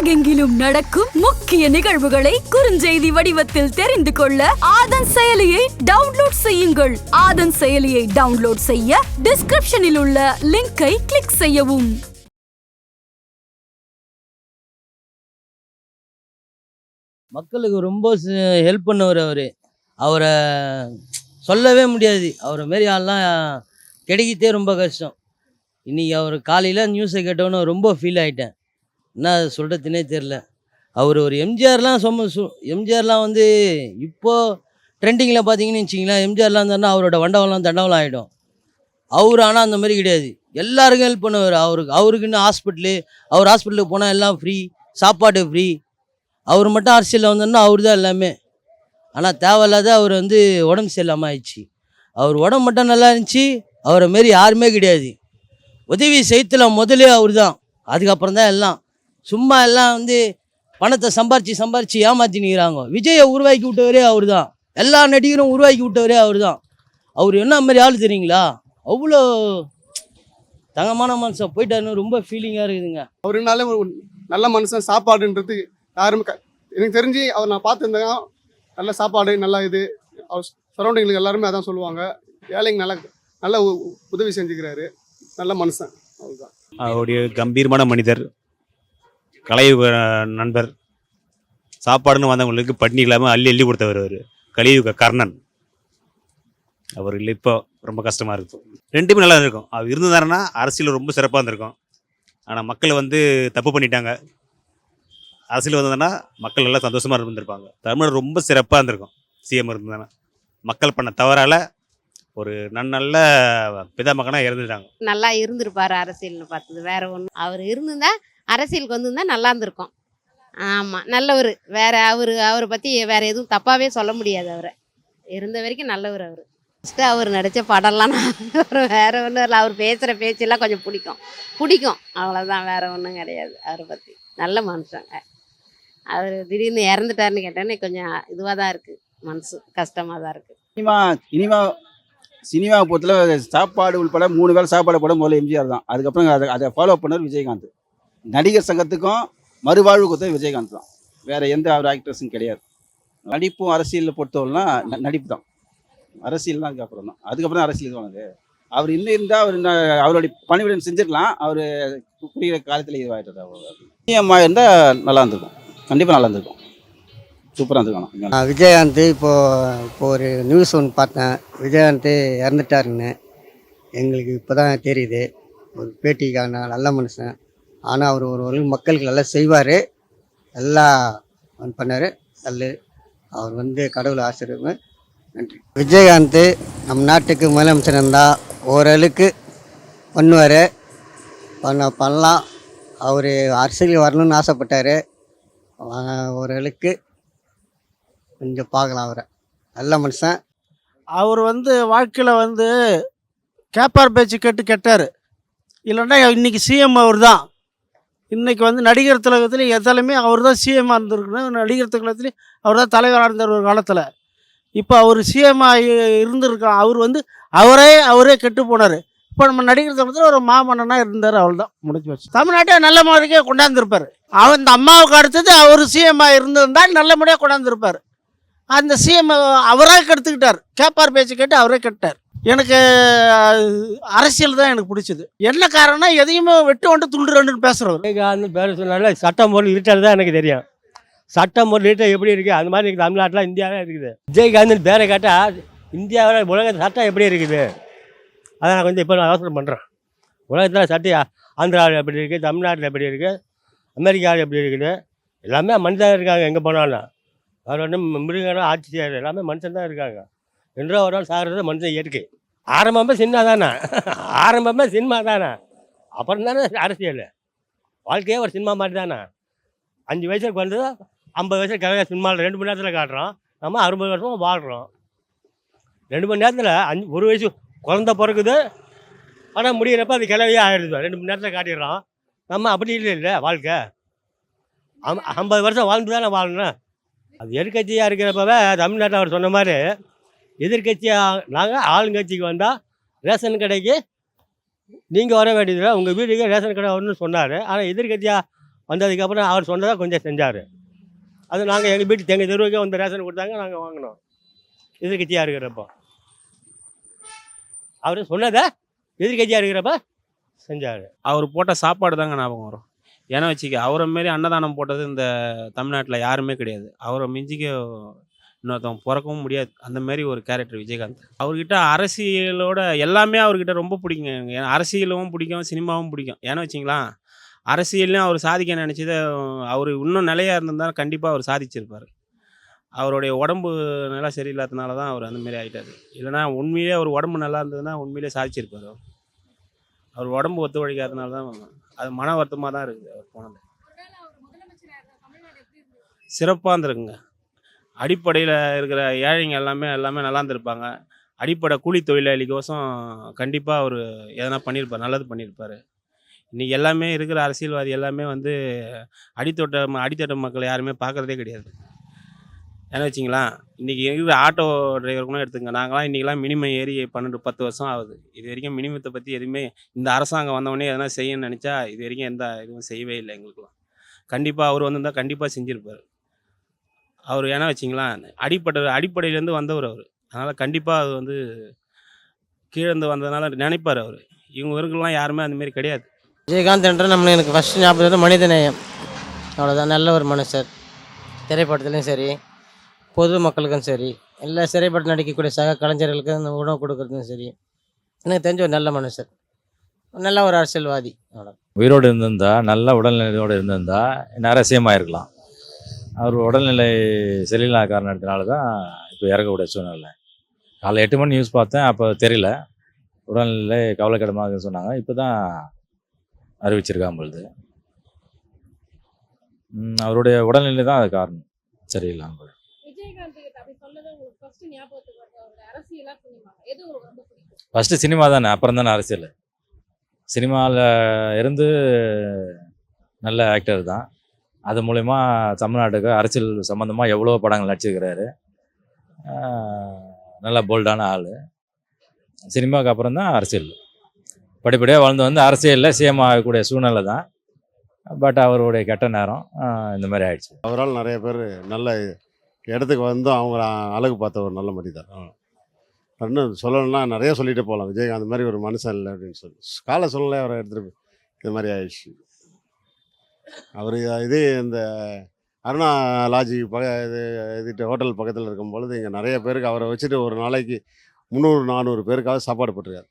உலகெங்கிலும் நடக்கும் முக்கிய நிகழ்வுகளை குறுஞ்செய்தி வடிவத்தில் தெரிந்து கொள்ள ஆதன் செயலியை டவுன்லோட் செய்யுங்கள். ஆதன் செயலியை டவுன்லோட் செய்ய டிஸ்கிரிப்ஷனில் உள்ள லிங்கை கிளிக் செய்யவும். மக்களுக்கு ரொம்ப ஹெல்ப் பண்ணவர் அவரை சொல்லவே முடியாது. அவரை மாரி ஆள்லாம் கிடைக்கிறதே ரொம்ப கஷ்டம். இன்றைக்கி அவர் காலையில் நியூஸை கேட்டவொன்னே ரொம்ப ஃபீல் ஆகிட்டேன். என்ன சொல்கிறதுனே தெரில. அவர் ஒரு எம்ஜிஆர்லாம் வந்து இப்போது ட்ரெண்டிங்கில் பார்த்தீங்கன்னு வச்சிங்களேன், எம்ஜிஆர்லாம் இருந்தாருன்னா அவரோட வண்டவெல்லாம் தண்டவெல்லாம் ஆகிடும். அவர் ஆனால் அந்த மாதிரி கிடையாது. எல்லாருக்கும் ஹெல்ப் பண்ணுவார். அவருக்குன்னு அவர் ஹாஸ்பிட்டலுக்கு போனால் எல்லாம் ஃப்ரீ, சாப்பாடு ஃப்ரீ. அவர் மட்டும் அரசியலில் வந்தோன்னா அவர் தான் எல்லாமே. ஆனால் தேவையில்லாத அவர் வந்து உடம்பு சரியில்லாமல் ஆயிடுச்சு. அவர் உடம்பு மட்டும் நல்லா இருந்துச்சு, அவரை மாரி யாருமே கிடையாது. உதவி செய்யத்தில் முதலே அவர் தான், அதுக்கப்புறம் தான் எல்லாம். சும்மா எல்லாம் வந்து பணத்தை சம்பாரித்து ஏமாற்றினுக்கிறாங்க. விஜயை உருவாக்கி விட்டவரே அவர் தான், எல்லா நடிகரும் உருவாக்கி விட்டவரே அவர் தான். அவர் என்ன மாதிரி ஆள் தெரியுங்களா? அவ்வளோ தங்கமான மனுஷன் போயிட்டாருன்னு ரொம்ப ஃபீலிங்காக இருக்குதுங்க. அவருனால ஒரு நல்ல மனுஷன். சாப்பாடுன்றது யாருமே எனக்கு தெரிஞ்சு அவர் நான் பார்த்துருந்தேன். நல்ல சாப்பாடு, நல்லா இது. அவர் சரௌண்டிங்களுக்கு எல்லாருமே அதான் சொல்லுவாங்க. ஏழைங்க நல்ல உதவி செஞ்சுக்கிறாரு. நல்ல மனுஷன். அவர்தான். அவருடைய கம்பீரமான மனிதர், கலையுக நண்பர். சாப்பாடுன்னு வந்தவங்களுக்கு பட்னி இல்லாமல் அள்ளி கொடுத்தவர் அவர். கலியுக கர்ணன். அவர் இல்லை, இப்போ ரொம்ப கஷ்டமாக இருக்கும். ரெண்டுமே நல்லா இருக்கும். அவர் இருந்ததாருன்னா அரசியல் ரொம்ப சிறப்பாக இருந்திருக்கும். ஆனால் மக்கள் வந்து தப்பு பண்ணிட்டாங்க. அரசியல் வந்ததுன்னா மக்கள் நல்லா சந்தோஷமாக இருந்திருப்பாங்க. தமிழர் ரொம்ப சிறப்பாக இருந்திருக்கும் சிஎம் இருந்ததுன்னா. மக்கள் பண்ண தவறால் ஒரு நல்ல பிதாமகனாக இறந்துட்டாங்க. நல்லா இருந்திருப்பார் அரசியல்னு பார்த்தது வேற ஒன்று. அவர் இருந்திருந்தா அரசியலுக்கு வந்திருந்தா நல்லா இருந்திருக்கும். ஆமாம், நல்லவர். அவரை பற்றி வேற எதுவும் தப்பாகவே சொல்ல முடியாது. அவரை இருந்த வரைக்கும் நல்லவர். ஃபஸ்ட்டு அவர் நடித்த படம்லாம் வேற ஒன்றும் இல்லை. அவர் பேசுகிற பேச்செல்லாம் கொஞ்சம் பிடிக்கும் அவ்வளோதான், வேற ஒன்றும் கிடையாது. அவரை பற்றி நல்ல மனுஷங்க. அவர் திடீர்னு இறந்துட்டாருன்னு கேட்டேன்னு கொஞ்சம் இதுவாக தான் இருக்குது, மனசு கஷ்டமாக தான் இருக்குது. சினிமாவை பொறுத்தல சாப்பாடு உள்பட 3 வேளை சாப்பாடு போட முதல்ல எம்ஜிஆர் தான். அதுக்கப்புறம் அதை ஃபாலோ பண்ணவர் விஜயகாந்த். நடிகர் சங்கத்துக்கும் மறுவாழ்வு கொடுத்தது விஜயகாந்த் தான். வேறு எந்த அவர் ஆக்டர்ஸும் கிடையாது. நடிப்பும் அரசியலில் பொறுத்தவரைலாம் நடிப்பு தான். அரசியல் தான் அதுக்கப்புறம் தான். அதுக்கப்புறம் தான் அரசியல் இதுவானது. அவர் இன்னும் இருந்தால் அவருடைய பணிவிடம் செஞ்சிருக்கலாம். அவர் குடிக்கிற காலத்தில் இதுவாகிட்டார். சிஎம்மா இருந்தால் நல்லா இருந்திருக்கும். கண்டிப்பாக நல்லா இருந்திருக்கும். சூப்பராக இருந்திருக்கணும். விஜயகாந்த் இப்போ ஒரு நியூஸ் ஒன்று பார்த்தேன். விஜயகாந்த் இறந்துட்டாருன்னு எங்களுக்கு இப்போ தான் தெரியுது. ஒரு பேட்டிக்கான நல்ல மனுஷன். ஆனால் அவர் ஒரு மக்களுக்கு நல்லா செய்வார், எல்லாம் பண்ணார். அவர் வந்து கடவுள் ஆசிரியர். நன்றி. விஜயகாந்த் நம் நாட்டுக்கு முதலமைச்சர் இருந்தால் ஓரளவுக்கு பண்ணுவார், பண்ணலாம். அவர் அரசியல் வரணும்னு ஆசைப்பட்டார். ஓரளவுக்கு கொஞ்சம் பார்க்கலாம். அவரை நல்ல மனுஷன். அவர் வந்து வாழ்க்கையில் கேப்பார் பேச்சு கேட்டு கெட்டார். இல்லைன்னா இன்றைக்கி சிஎம் அவர் தான். இன்றைக்கி நடிகர் திலகத்துலேயும் எதாலுமே அவர் தான் சிஎம்மாக இருந்திருக்கணும். நடிகர் திலகத்துலேயும் அவர் தான் தலைவராக இருந்தார் ஒரு காலத்தில். இப்போ அவர் சிஎம்மாக இருந்திருக்கார். அவர் அவரே கெட்டு போனார். இப்போ நம்ம நடிகர் திலகத்தில் ஒரு மாமன்னனாக இருந்தார். அவள் தான் முடிஞ்சு வச்சு தமிழ்நாட்டை நல்ல முறைக்கே கொண்டாந்துருப்பார். இந்த அம்மாவுக்கு அடுத்தது அவர் சிஎம்மாக இருந்திருந்தால் நல்ல முறையாக கொண்டாந்துருப்பார். அந்த சிஎம் அவராக கெடுத்துக்கிட்டார். கேப்பார் பேச்சு கேட்டு அவரே கெட்டார். எனக்கு அரசியல் தான் எனக்கு பிடிச்சது. என்ன காரணம்னா எதையுமே வெட்டு துண்டு ரெண்டுன்னு பேசுகிறவர். பேர் சொன்னால சட்டம் போல் இருட்டால் தான் எனக்கு தெரியும். சட்டம் போல் இருட்டாக எப்படி இருக்குது அது மாதிரி தமிழ்நாட்டில் இந்தியாவில் இருக்குது. விஜயகாந்த் பேரை கேட்டால் இந்தியாவில் உலக சட்டம் எப்படி இருக்குது அதை நான் கொஞ்சம் இப்போ யோசனை பண்ணுறேன். உலகத்தில் சட்டம் ஆந்திராவில் எப்படி இருக்குது, தமிழ்நாட்டில் எப்படி இருக்குது, அமெரிக்காவில் எப்படி இருக்குது, எல்லாமே மனுஷன் இருக்காங்க. எங்கே போனாலும் அவர் மிருகங்களும் ஆட்சி செய்கிறது எல்லாமே மனுஷன் தான் இருக்காங்க. என்றோ ஒரு நாள் சாகிறது மனுஷன் இயற்கை. ஆரம்பமே சினிமா தானே. அப்புறம் தானே அரசியல். வாழ்க்கையே ஒரு சினிமா மாதிரி தானே. 5 வயசுக்கு வந்து 50 வயசுக்கு கலைஞர் சினிமாவில் 2 மணி நேரத்தில் காட்டுறோம். நம்ம 60 வருஷமாக வாழ்கிறோம். 2 மணி நேரத்தில் 1 வயசு குழந்த பிறகுது. ஆனால் முடிகிறப்ப அது கிளவியே ஆகிடுது. 2 மணி நேரத்தில் காட்டிடுறோம். நம்ம அப்படி இல்லை வாழ்க்கை. 50 வருஷம் வாழ்ந்து தானே வாழணும். அது எதிர்கட்சியாக இருக்கிறப்பவே தமிழ்நாட்டில் அவர் சொன்ன மாதிரி எதிர்கட்சியாக நாங்கள் ஆளுங்கட்சிக்கு வந்தால் ரேஷன் கடைக்கு நீங்கள் வர வேண்டியதில்லை, உங்கள் வீட்டுக்கு ரேஷன் கடை வரணும்னு சொன்னார். ஆனால் எதிர்கட்சியாக வந்ததுக்கப்புறம் அவர் சொன்னதாக கொஞ்சம் செஞ்சார். அது நாங்கள் எங்கள் வீட்டு எங்கள் தெருவுக்கே வந்து ரேஷன் கொடுத்தாங்க, நாங்கள் வாங்கினோம் எதிர்கட்சியாக இருக்கிறப்போ. அவர் சொன்னதை எதிர்கட்சியாக இருக்கிறப்ப செஞ்சார். அவர் போட்ட சாப்பாடு தாங்க ஞாபகம் வரும். ஏன்னா வச்சுக்க, அவரை மாரி அன்னதானம் போட்டது இந்த தமிழ்நாட்டில் யாருமே கிடையாது. அவரை மிஞ்சிக்க இன்னொருத்தவங்க பிறக்கவும் முடியாது. அந்த மாதிரி ஒரு கேரக்டர் விஜயகாந்த். அவர்கிட்ட அரசியலோட எல்லாமே அவர்கிட்ட ரொம்ப பிடிக்குங்க. ஏன்னா அரசியலும் பிடிக்கும், சினிமாவும் பிடிக்கும். ஏன்னா வச்சிங்களேன், அரசியல்லையும் அவர் சாதிக்க நினச்சதை அவர் இன்னும் நிலையாக இருந்திருந்தால் கண்டிப்பாக அவர் சாதிச்சிருப்பார். அவருடைய உடம்பு நல்லா சரியில்லாதனால தான் அவர் அந்தமாரி ஆகிட்டார். இல்லைனா உண்மையிலே அவர் உடம்பு நல்லா இருந்ததுன்னா உண்மையிலே சாதிச்சிருப்பார். அவர் உடம்பு ஒத்துழைக்காதனால தான் அது மன வருத்தமாக தான் இருக்குது அவர் போனது. சிறப்பாக இருந்திருக்குங்க. அடிப்படையில் இருக்கிற ஏழைங்க எல்லாமே நல்லா இருந்திருப்பாங்க. அடிப்படை கூலி தொழிலாளிக்கோசம் கண்டிப்பாக அவர் எதனா பண்ணியிருப்பார், நல்லது பண்ணியிருப்பார். இன்றைக்கி எல்லாமே இருக்கிற அரசியல்வாதி எல்லாமே அடித்தட்ட மக்கள் யாருமே பார்க்குறதே கிடையாது. ஏன்னா வச்சிங்களேன், இன்றைக்கி இருக்கிற ஆட்டோ டிரைவருக்குலாம் எடுத்துங்க, நாங்களாம் இன்றைக்கெலாம் மினிமம் ஏறி 12-10 வருஷம் ஆகுது. இது வரைக்கும் மினிமத்தை பற்றி எதுவுமே இந்த அரசாங்கம் வந்தவொடனே எதனா செய்யணும்னு நினச்சா இது வரைக்கும் எந்த இதுவும் செய்யவே இல்லை எங்களுக்குலாம். கண்டிப்பாக அவர் வந்திருந்தால் கண்டிப்பாக செஞ்சுருப்பார். அவர் ஏன்னா வச்சிங்களேன், அடிப்படையிலேருந்து வந்தவர் அவர். அதனால் கண்டிப்பாக அது கீழேருந்து வந்ததுனால நினைப்பார் அவர். இவங்களுக்கெல்லாம் யாருமே அந்தமாரி கிடையாது. விஜயகாந்த் என்ற எனக்கு ஃபஸ்ட்டு ஞாபகம் வந்து மனிதநேயம். அவ்வளோதான். நல்ல ஒரு மனுஷர். திரைப்படத்துலேயும் சரி, பொது மக்களுக்கும் சரி, எல்லா திரைப்படம் நடிக்கக்கூடிய சக கலைஞர்களுக்கும் அந்த உணவு கொடுக்குறதும் சரி, எனக்கு தெரிஞ்ச ஒரு நல்ல மனுஷர், நல்ல ஒரு அரசியல்வாதி. அவ்வளோ. உயிரோடு இருந்திருந்தா, நல்ல உடல்நிலையோடு இருந்திருந்தா இன்னும் அரசியமாயிருக்கலாம். அவர் உடல்நிலை சரியில்லாத காரணத்தினால தான் இப்போ இறக்கக்கூடிய சூழ்நிலை. காலைல 8 மணி நியூஸ் பார்த்தேன், அப்போ தெரியல. உடல்நிலை கவலைக்கிடமாக சொன்னாங்க. இப்போ தான் அறிவிச்சிருக்காங்க பொழுது. அவருடைய உடல்நிலை தான் அது காரணம், சரியில்லாமல். ஃபஸ்ட்டு சினிமா தானே, அப்புறம் தானே அரசியல். சினிமாவில் இருந்து நல்ல ஆக்டர் தான். அது மூலயமா தமிழ்நாட்டுக்கு அரசியல் சம்மந்தமாக எவ்வளோ படங்கள் நடிச்சிருக்கிறாரு. நல்ல போல்டான ஆள். சினிமாவுக்கு அப்புறம் தான் அரசியல். படிப்படியாக வளர்ந்து வந்து அரசியலில் சிஎம் ஆகக்கூடிய சூழ்நிலை தான். பட் அவருடைய கெட்ட நேரம் இந்த மாதிரி ஆயிடுச்சு. அவரால் நிறைய பேர் நல்ல இடத்துக்கு வந்து அவங்க அழகு பார்த்த ஒரு நல்ல மனிதர். இன்னும் சொல்லணும்னா நிறைய சொல்லிட்டு போகலாம். விஜயகாந்த் மாதிரி ஒரு மனுஷன் இல்லை அப்படின்னு சொல்லி கால சூழ்நிலை அவரை எடுத்துகிட்டு இது மாதிரி ஆயிடுச்சு. அவர் இதே இந்த அருணா லாட்ஜி இது ஹோட்டல் பக்கத்தில் இருக்கும் பொழுது இங்கே நிறைய பேருக்கு அவரை வச்சுட்டு ஒரு நாளைக்கு 300-400 பேருக்காவது சாப்பாடு போட்டிருக்காரு.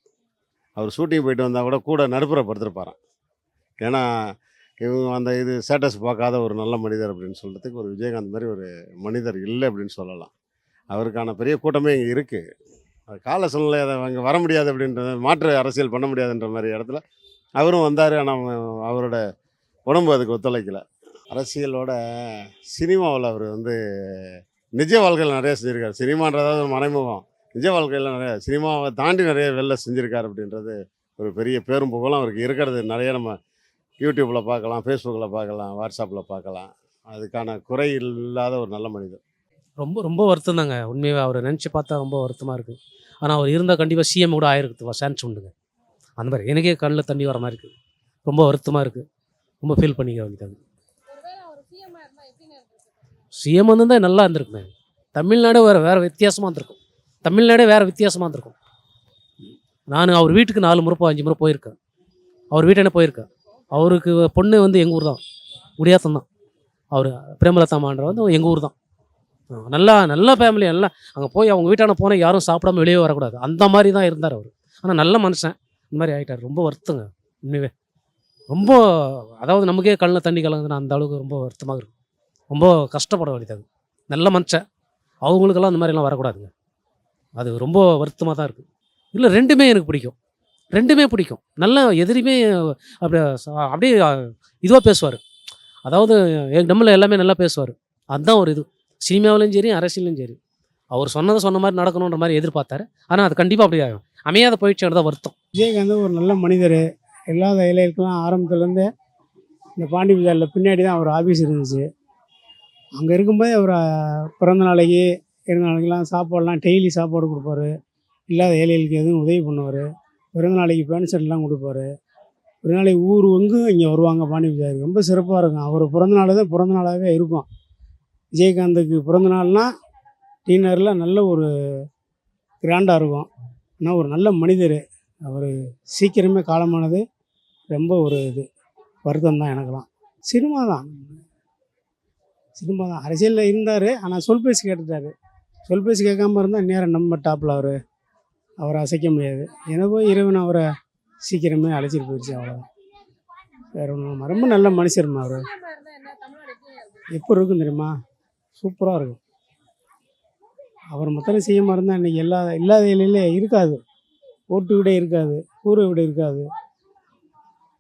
அவர் ஷூட்டிங் போயிட்டு வந்தால் கூட நடுப்புறப்படுத்திருப்பாரான். ஏன்னா இவங்க அந்த ஸ்டேட்டஸ் பார்க்காத ஒரு நல்ல மனிதர் அப்படின்னு சொல்கிறதுக்கு ஒரு விஜயகாந்த் மாதிரி ஒரு மனிதர் இல்லை அப்படின்னு சொல்லலாம். அவருக்கான பெரிய கூட்டமே இங்கே இருக்குது. அது கால சூழ்நிலை அதை அங்கே வர முடியாது அப்படின்றத, மாற்று அரசியல் பண்ண முடியாதுன்ற மாதிரி இடத்துல அவரும் வந்தார். ஆனால் அவரோட உடம்பு அதுக்கு ஒத்துழைக்கலை. அரசியலோட சினிமாவில் அவர் நிஜ வாழ்க்கையில் நிறைய செஞ்சுருக்காரு. சினிமான்றதாவது ஒரு மறைமுகம். நிஜ வாழ்க்கையில் நிறைய சினிமாவை தாண்டி நிறைய வெளில செஞ்சுருக்காரு அப்படின்றது ஒரு பெரிய பேரும் புகழும் அவருக்கு இருக்கிறது. நிறைய நம்ம யூடியூப்பில் பார்க்கலாம், ஃபேஸ்புக்கில் பார்க்கலாம், வாட்ஸ்அப்பில் பார்க்கலாம். அதுக்கான குறை இல்லாத ஒரு நல்ல மனிதர். ரொம்ப ரொம்ப வருத்தம் தாங்க. உண்மையாகவே அவரை நினச்சி பார்த்தா ரொம்ப வருத்தமாக இருக்குது. ஆனால் அவர் இருந்தால் கண்டிப்பாக சிஎம் கூட ஆயிருக்கு சான்ஸ் உண்டுங்க. அந்த மாதிரி எனக்கே கண்ணில் தண்ணி வர மாதிரி இருக்குது. ரொம்ப வருத்தமாக இருக்குது. ரொம்ப ஃபீல் பண்ணிக்க வேண்டியது. சிஎம் தான் நல்லா இருந்திருக்குங்க. தமிழ்நாடு வேறு வித்தியாசமாக இருந்திருக்கும். தமிழ்நாடே வேறு வித்தியாசமாக இருந்திருக்கும். நான் அவர் வீட்டுக்கு 4 முறை 5 முறை போயிருக்கேன். அவர் வீட்டானே போயிருக்கேன். அவருக்கு பொண்ணு எங்கள் ஊர் தான், குடியாத்தம் தான். அவர் பிரேமலதாமான்ற எங்கள் ஊர் தான். நல்ல ஃபேமிலி. எல்லாம் அங்கே போய் அவங்க வீட்டான போனால் யாரும் சாப்பிடாம வெளியே வரக்கூடாது, அந்த மாதிரி தான் இருந்தார் அவர். ஆனால் நல்ல மனுஷன். இந்த மாதிரி ஆகிட்டார். ரொம்ப வருத்தங்க உண்மையே. ரொம்ப அதாவது நமக்கே கண்ணில் தண்ணி கலங்குதுன்னா அந்த அளவுக்கு ரொம்ப வருத்தமாக இருக்கும். ரொம்ப கஷ்டப்பட வேண்டியது. நல்ல மனுஷன். அவங்களுக்கெல்லாம் இந்த மாதிரிலாம் வரக்கூடாதுங்க. அது ரொம்ப வருத்தமாக தான் இருக்குது. இல்லை, ரெண்டுமே எனக்கு பிடிக்கும். ரெண்டுமே பிடிக்கும். நல்ல எதிரியுமே அப்படியே இதுவாக பேசுவார். அதாவது நம்மள எல்லாமே நல்லா பேசுவார். அதுதான் ஒரு இது. சினிமாவிலையும் சரி, அரசியலையும் சரி, அவர் சொன்ன மாதிரி நடக்கணுன்ற மாதிரி எதிர்பார்த்தாரு. ஆனால் அது கண்டிப்பாக அப்படி அமையாத போயிடுச்சு தான் வருத்தம். விஜயகாந்த் ஒரு நல்ல மனிதர். இல்லாத இலைகளுக்கெல்லாம் ஆரம்பத்துலேருந்து இந்த பாண்டி பஜாரில் பின்னாடி தான் அவர் ஆஃபீஸ் இருந்துச்சு. அங்கே இருக்கும்போது அவர் பிறந்த நாளைக்கு இருந்த நாளைக்கெல்லாம் சாப்பாடெலாம் டெய்லி சாப்பாடு கொடுப்பாரு. இல்லாத ஏழைகளுக்கு எதுவும் உதவி பண்ணுவார். பிறந்த நாளைக்கு பேண்ட் ஷர்ட்லாம் கொடுப்பாரு. ஒரு நாளைக்கு ஊர் எங்கும் இங்கே வருவாங்க பாண்டி விஜய். ரொம்ப சிறப்பாக இருக்கும். அவர் பிறந்தநாள் தான் பிறந்தநாளாகவே இருக்கும். விஜயகாந்துக்கு பிறந்தநாள்னா டீனரில் நல்ல ஒரு கிராண்டாக இருக்கும். ஆனால் ஒரு நல்ல மனிதர். அவர் சீக்கிரமே காலமானது ரொம்ப ஒரு இது வருத்தம் தான் எனக்கெல்லாம். சினிமா தான் அரசியலில் இருந்தார். ஆனால் சொல் பேசி கேட்டுட்டார். சொல் பேசி கேட்காம இருந்தால் நேரம் நம்ம டாப்பில் அவரை அசைக்க முடியாது. எனவோ இறைவன் அவரை சீக்கிரமே அழைச்சிட்டு போயிடுச்சு, அவ்வளோதான். வேற ஒன்றும். ரொம்ப நல்ல மனுஷர்மா அவர். எப்போ இருக்கும் தெரியுமா? சூப்பராக இருக்கும். அவர் மொத்தம் செய்யாமல் இருந்தால் இன்றைக்கி இல்லாத இலையிலே இருக்காது. ஓட்டு விட இருக்காது, கூரை விட இருக்காது,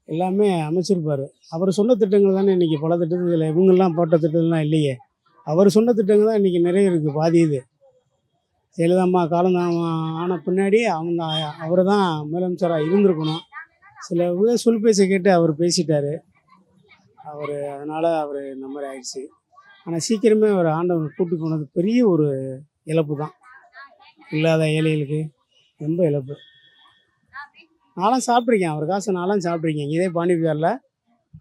எல்லாமே அமைச்சிருப்பார். அவர் சொன்ன திட்டங்கள் தானே இன்றைக்கி பல திட்டத்தில் இவங்கெல்லாம் போட்ட திட்டம்லாம் இல்லையே. அவர் சொன்ன திட்டங்கள் தான் இன்றைக்கி நிறைய இருக்குது. பாதி இது ஜெயலலிதாம்மா காலம் ஆன பின்னாடி அவர் தான் முதலமைச்சராக இருந்திருக்கணும். சில சொல் பேச கேட்டு அவர் பேசிட்டார். அதனால் அவர் இந்த மாதிரி ஆயிடுச்சு. ஆனால் சீக்கிரமே அவர் ஆண்டவன் கூட்டி போனது பெரிய ஒரு இழப்பு தான். இல்லாத ஏழைகளுக்கு ரொம்ப இழப்பு. நான்லாம் சாப்பிட்ருக்கேன், அவர் காசை நான்லாம் சாப்பிட்ருக்கேன். இதே பாண்டி விஜாரில்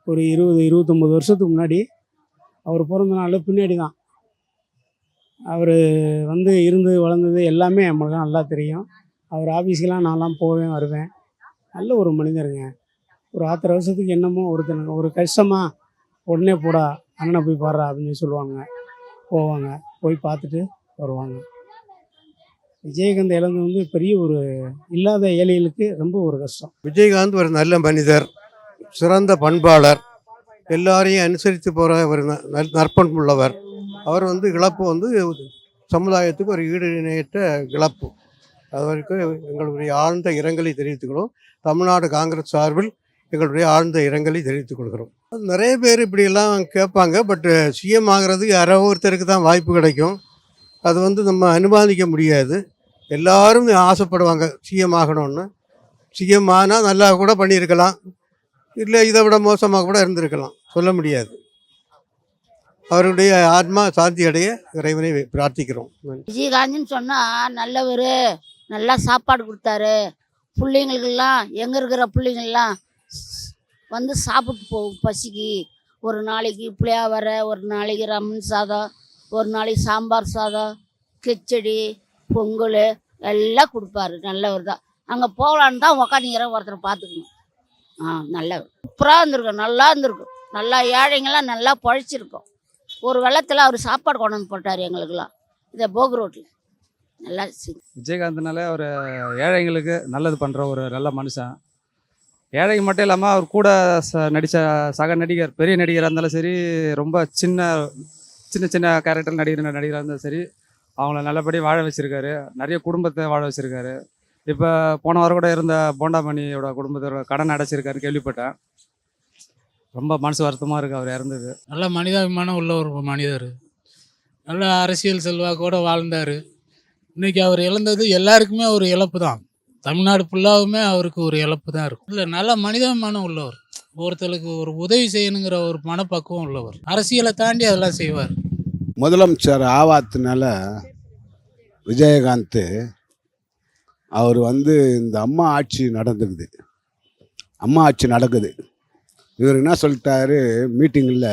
ஒரு 20-29 வருஷத்துக்கு முன்னாடி அவர் பிறந்த நாள் பின்னாடி தான் அவர் இருந்து வளர்ந்தது எல்லாமே நம்மளுக்கு நல்லா தெரியும். அவர் ஆஃபீஸ்க்கெலாம் நான்லாம் போவேன் வருவேன். நல்ல ஒரு மனிதருங்க. ஒரு ஆத்திர வருஷத்துக்கு என்னமோ ஒருத்தனுக்கு ஒரு கஷ்டமாக உடனே போடா அண்ணனை போய் பாடுறா அப்படின்னு சொல்லுவாங்க. போவாங்க, போய் பார்த்துட்டு வருவாங்க. விஜயகாந்த் இழந்து பெரிய ஒரு இல்லாத ஏழைகளுக்கு ரொம்ப ஒரு கஷ்டம். விஜயகாந்த் ஒரு நல்ல மனிதர், சிறந்த பண்பாளர், எல்லாரையும் அனுசரித்து போகிற ஒரு நற்பண்புள்ளவர். அவர் இழப்பு சமுதாயத்துக்கு ஒரு ஈடு இணையற்ற இழப்பு. அவருக்கு எங்களுடைய ஆழ்ந்த இரங்கலை தெரிவித்துக்கிறோம். தமிழ்நாடு காங்கிரஸ் சார்பில் எங்களுடைய ஆழ்ந்த இரங்கலை தெரிவித்துக் கொள்கிறோம். நிறைய பேர் இப்படியெல்லாம் கேட்பாங்க. பட்டு சிஎம் ஆகிறது யாரோ ஒருத்தருக்கு தான் வாய்ப்பு கிடைக்கும். அது நம்ம அனுமானிக்க முடியாது. எல்லாரும் ஆசைப்படுவாங்க சிஎம் ஆகணும்னு. சிஎம் ஆனால் நல்லா கூட பண்ணியிருக்கலாம், இல்லை இதை விட மோசமாக கூட இருந்திருக்கலாம், சொல்ல முடியாது. அவருடைய ஆத்மா சாந்தி அடைய இறைவனை பிரார்த்திக்கிறோம். விஜயகாந்த்னு சொன்னால் நல்லவர், நல்லா சாப்பாடு கொடுத்தாரு. பிள்ளைங்களுக்கெல்லாம் எங்கே இருக்கிற பிள்ளைங்கள்லாம் சாப்பிட்டு போகும் பசிக்கு. ஒரு நாளைக்கு புளியாவரை, ஒரு நாளைக்கு ரம்மன் சாதம், ஒரு நாளைக்கு சாம்பார் சாதம், கிச்சடி, பொங்கல் எல்லாம் கொடுப்பாரு. நல்லவர் தான். அங்கே போகலான்னு தான் உக்காந்துங்கிற ஒருத்தரை பார்த்துக்கணும். நல்லவர். சூப்பராக இருந்திருக்கும், நல்லா இருந்திருக்கும். நல்லா ஏழைங்கள்லாம் நல்லா பழிச்சிருக்கோம். ஒரு வெள்ளத்தில் அவர் சாப்பாடு கொண்டு வந்து போட்டார் எங்களுக்கெல்லாம். இதை போக் ரோட்டில் நல்லா. விஜயகாந்த்னாலே அவர் ஏழைங்களுக்கு நல்லது பண்ணுற ஒரு நல்ல மனுஷன். ஏழைங்க மட்டும் இல்லாமல் அவர் கூட நடித்த சக நடிகர், பெரிய நடிகராக இருந்தாலும் சரி, ரொம்ப சின்ன கேரக்டர் நடிகராக இருந்தாலும் சரி, அவங்கள நல்லபடியாக வாழ வச்சுருக்காரு. நிறைய குடும்பத்தை வாழ வச்சுருக்காரு. இப்போ போன வாரம் கூட இருந்த போண்டாமணியோட குடும்பத்தோட கடன் அடைச்சிருக்காரு கேள்விப்பட்டேன். ரொம்ப மனசு வருத்தமாக இருக்குது அவர் இறந்தது. நல்ல மனிதாபிமானம் உள்ள ஒரு மனிதர். நல்ல அரசியல் செல்வாக்கோடு வாழ்ந்தார். இன்றைக்கி அவர் இழந்தது எல்லாருக்குமே ஒரு இழப்பு தான். தமிழ்நாடு ஃபுல்லாகவுமே அவருக்கு ஒரு இழப்பு தான் இருக்கும். இல்லை, நல்ல மனிதாபிமானம் உள்ளவர். ஒருத்தருக்கு ஒரு உதவி செய்யணுங்கிற ஒரு மனப்பக்குவம் உள்ளவர். அரசியலை தாண்டி அதெல்லாம் செய்வார். முதலமைச்சர் ஆவாத்தினால விஜயகாந்த் அவர் இந்த அம்மா ஆட்சி நடக்குது. இவர் என்ன சொல்லிட்டாரு, மீட்டிங்கில்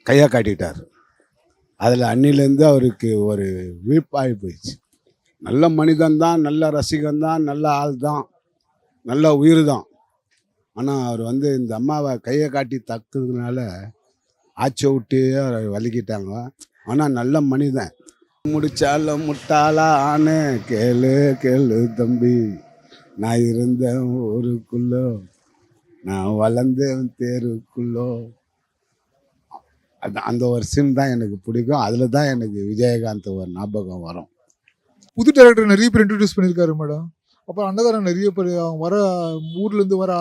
கையை காட்டிட்டார். அதில் அன்னிலேருந்து அவருக்கு ஒரு விழிப்பாகி போயிடுச்சு. நல்ல மனிதன்தான், நல்ல ரசிகன்தான், நல்ல ஆள் தான், நல்ல உயிர் தான். ஆனால் அவர் இந்த அம்மாவை கையை காட்டி தக்குறதுனால ஆட்சியை விட்டு அவரை வலிக்கிட்டாங்க. ஆனால் நல்ல மனிதன். முடிச்சாலும் முட்டாளா ஆனே கேளு தம்பி, நான் இருந்தேன் ஊருக்குள்ளோ, நான் வளர்ந்தேன் தேருக்குள்ளோ. அந்த ஒரு சீன் தான் எனக்கு பிடிக்கும். அதில் தான் எனக்கு விஜயகாந்த் ஒரு ஞாபகம் வரும். புது டேரக்டர் நிறைய பேர் இன்ட்ரடியூஸ் பண்ணியிருக்காரு மேடம். அப்புறம் அன்னதானம் நிறைய பேர் வர ஊர்லேருந்து வர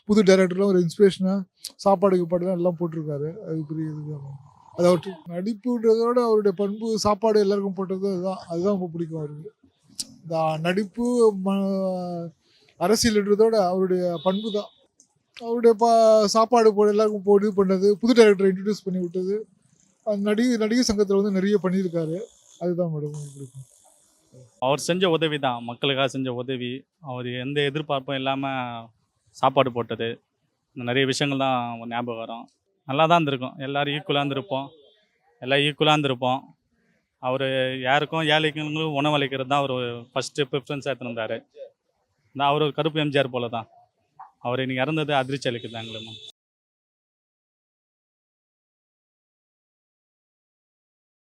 புது டேரக்டர்லாம் ஒரு இன்ஸ்பிரேஷனாக சாப்பாடு கீப்பாடுலாம் எல்லாம் போட்டிருக்காரு. அது பெரிய இது. அதாவது நடிப்புன்றதோட அவருடைய பண்பு, சாப்பாடு எல்லாருக்கும் போட்டது அதுதான் ரொம்ப பிடிக்கும் அவருக்கு. இந்த நடிப்பு அரசியல்ன்றதோட அவருடைய பண்பு தான். அவருடைய சாப்பாடு போட எல்லாருக்கும் இது பண்ணது, புது டைரக்டரை இன்ட்ரடியூஸ் பண்ணி விட்டது, நடிகர் சங்கத்தில் நிறைய பண்ணியிருக்காரு. அதுதான் மேடம் பிடிக்கும். அவர் செஞ்ச உதவி தான், மக்களுக்காக செஞ்ச உதவி. அவர் எந்த எதிர்பார்ப்பும் இல்லாமல் சாப்பாடு போட்டது, இந்த நிறைய விஷயங்கள் தான் ஞாபகம் வரும். நல்லா தான் இருந்திருக்கும். எல்லோரும் ஈக்குவலாக இருந்திருப்போம். எல்லாம் ஈக்குவலாக இருந்திருப்போம். அவர் யாருக்கும் ஏழைகளுக்கும் உணவளிக்கிறது தான் அவர் ஃபஸ்ட்டு ப்ரிஃபரன்ஸாக எடுத்துருந்தார். அவர் ஒரு கருப்பு எம்ஜிஆர் போல தான். அவர் இன்னைக்கு இறந்தது அதிர்ச்சி அளிக்குது எங்களுக்கு.